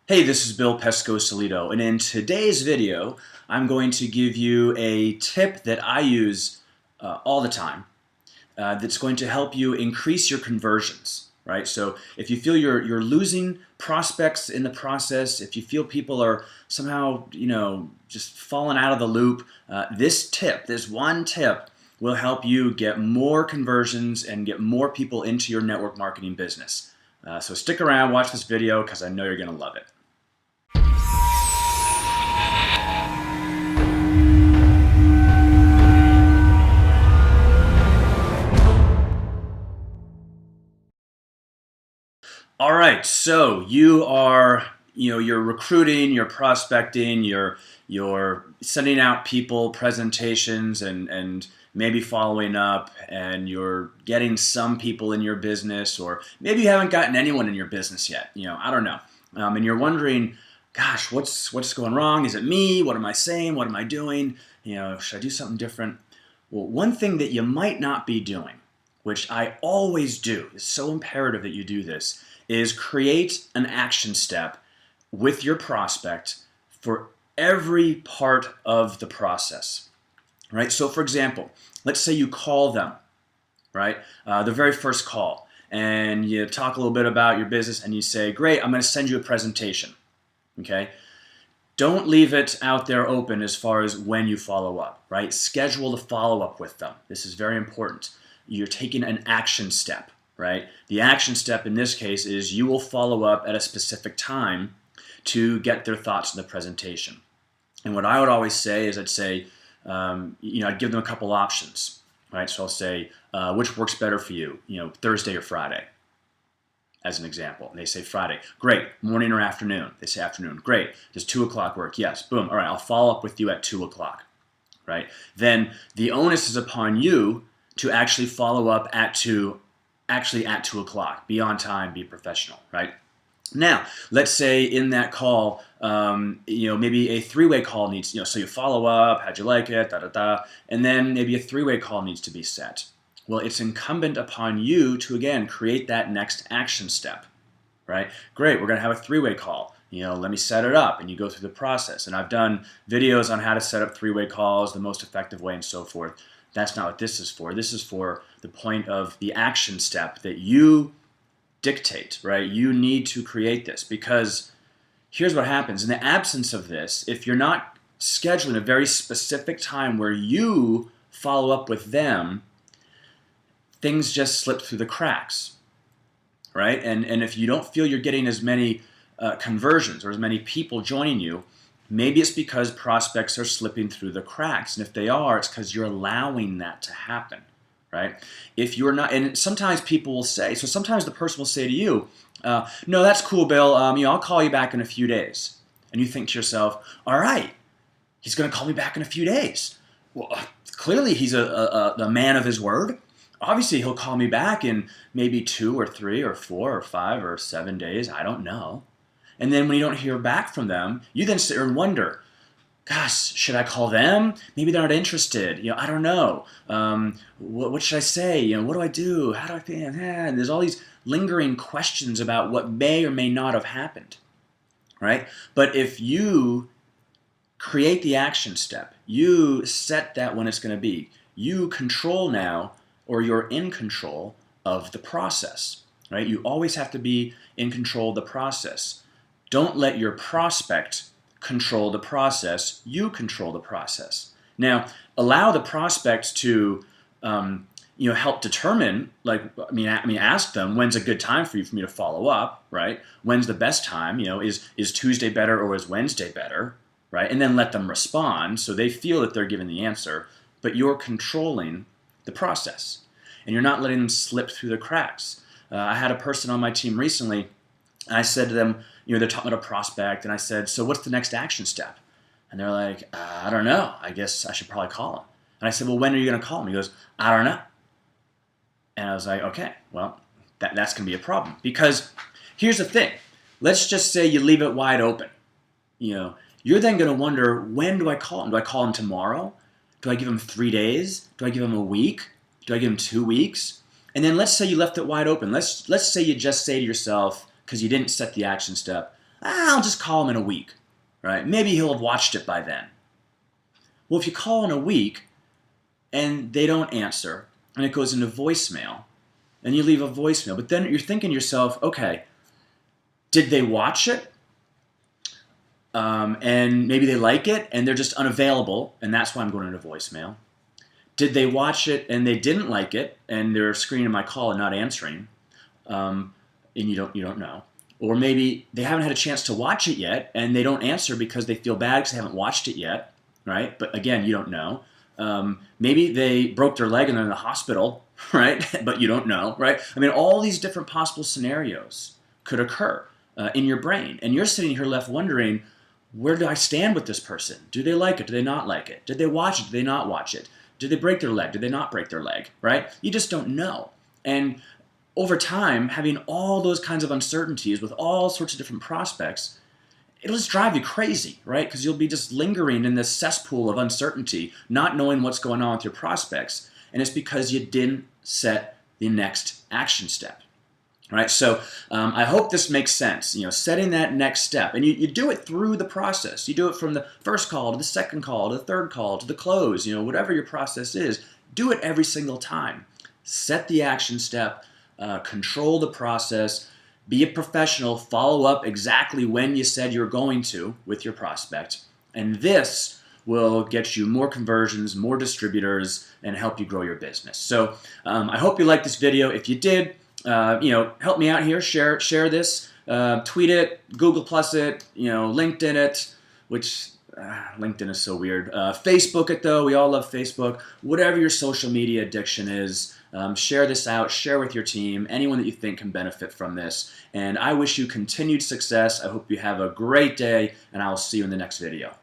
Hey, this is Bill Pescosolido, and in today's video, I'm going to give you a tip that I use all the time that's going to help you increase your conversions, right? So if you feel you're losing prospects in the process, if you feel people are somehow, just falling out of the loop, this one tip will help you get more conversions and get more people into your network marketing business. So stick around, watch this video, because I know you're going to love it. All right, so you're recruiting, you're prospecting, you're sending out people presentations and maybe following up, and you're getting some people in your business, or maybe you haven't gotten anyone in your business yet. I don't know, and you're wondering, gosh, what's going wrong? Is it me? What am I saying? What am I doing? Should I do something different? Well, one thing that you might not be doing, which I always do, is so imperative that you do this, is create an action step with your prospect for every part of the process, right? So for example, let's say you call them, right? The very first call, and you talk a little bit about your business, and you say, great, I'm going to send you a presentation, okay? Don't leave it out there open as far as when you follow up, right? Schedule the follow-up with them. This is very important. You're taking an action step, right? The action step in this case is you will follow up at a specific time to get their thoughts on the presentation. And what I would always say is I'd give them a couple options, right? So I'll say, which works better for you, Thursday or Friday, as an example. And they say Friday. Great. Morning or afternoon? They say afternoon. Great. Does 2 o'clock work? Yes. Boom. All right. I'll follow up with you at 2 o'clock, right? Then the onus is upon you to actually follow up at 2 o'clock. Be on time, be professional, right? Now, let's say in that call, maybe a three-way call needs, so you follow up, how'd you like it, and then maybe a three-way call needs to be set. Well, it's incumbent upon you to, again, create that next action step, right? Great, we're going to have a three-way call. Let me set it up, and you go through the process. And I've done videos on how to set up three-way calls, the most effective way, and so forth. That's not what this is for. This is for the point of the action step that you dictate, right? You need to create this, because here's what happens. In the absence of this, if you're not scheduling a very specific time where you follow up with them, things just slip through the cracks, right? And if you don't feel you're getting as many conversions or as many people joining you, maybe it's because prospects are slipping through the cracks. And if they are, it's because you're allowing that to happen, right? If you're not, and sometimes people will say, so sometimes the person will say to you, no, that's cool, Bill. I'll call you back in a few days. And you think to yourself, all right, he's going to call me back in a few days. Well, clearly he's a man of his word. Obviously he'll call me back in maybe 2 or 3 or 4 or 5 or 7 days. I don't know. And then when you don't hear back from them, you then sit there and wonder, gosh, should I call them? Maybe they're not interested. I don't know. What should I say? What do I do? How do I feel? And there's all these lingering questions about what may or may not have happened, right? But if you create the action step, you set that when it's going to be, you control now, or you're in control of the process, right? You always have to be in control of the process. Don't let your prospect control the process. You control the process. Now, allow the prospect to, help determine. Ask them, when's a good time for me to follow up, right? When's the best time? Is Tuesday better or is Wednesday better, right? And then let them respond so they feel that they're given the answer, but you're controlling the process, and you're not letting them slip through the cracks. I had a person on my team recently. I said to them, they're talking about a prospect, and I said, so what's the next action step? And they're like, I don't know. I guess I should probably call him. And I said, well, when are you going to call him? He goes, I don't know. And I was like, okay, well, that's going to be a problem. Because here's the thing. Let's just say you leave it wide open. You're then going to wonder, when do I call him? Do I call him tomorrow? Do I give him 3 days? Do I give him a week? Do I give him 2 weeks? And then let's say you left it wide open. Let's say you just say to yourself, because you didn't set the action step, I'll just call him in a week, right? Maybe he'll have watched it by then. Well, if you call in a week and they don't answer and it goes into voicemail and you leave a voicemail, but then you're thinking to yourself, okay, did they watch it? And maybe they like it and they're just unavailable and that's why I'm going into voicemail. Did they watch it and they didn't like it and they're screening my call and not answering? And you don't know. Or maybe they haven't had a chance to watch it yet and they don't answer because they feel bad because they haven't watched it yet, right? But again, you don't know. Maybe they broke their leg and they're in the hospital, right? But you don't know, right? I mean, all these different possible scenarios could occur in your brain. And you're sitting here left wondering, where do I stand with this person? Do they like it? Do they not like it? Did they watch it? Did they not watch it? Did they break their leg? Did they not break their leg, right? You just don't know. And over time, having all those kinds of uncertainties with all sorts of different prospects, it'll just drive you crazy, right? Because you'll be just lingering in this cesspool of uncertainty, not knowing what's going on with your prospects. And it's because you didn't set the next action step, right? So I hope this makes sense, setting that next step. And you do it through the process. You do it from the first call to the second call to the third call to the close, whatever your process is. Do it every single time. Set the action step. Control the process, be a professional, follow up exactly when you said you're going to with your prospect, and this will get you more conversions, more distributors, and help you grow your business. So I hope you liked this video. If you did, help me out here, share this, tweet it, Google Plus it, LinkedIn it, which LinkedIn is so weird. Facebook it though, we all love Facebook. Whatever your social media addiction is, share this out, share with your team, anyone that you think can benefit from this. And I wish you continued success. I hope you have a great day, and I will see you in the next video.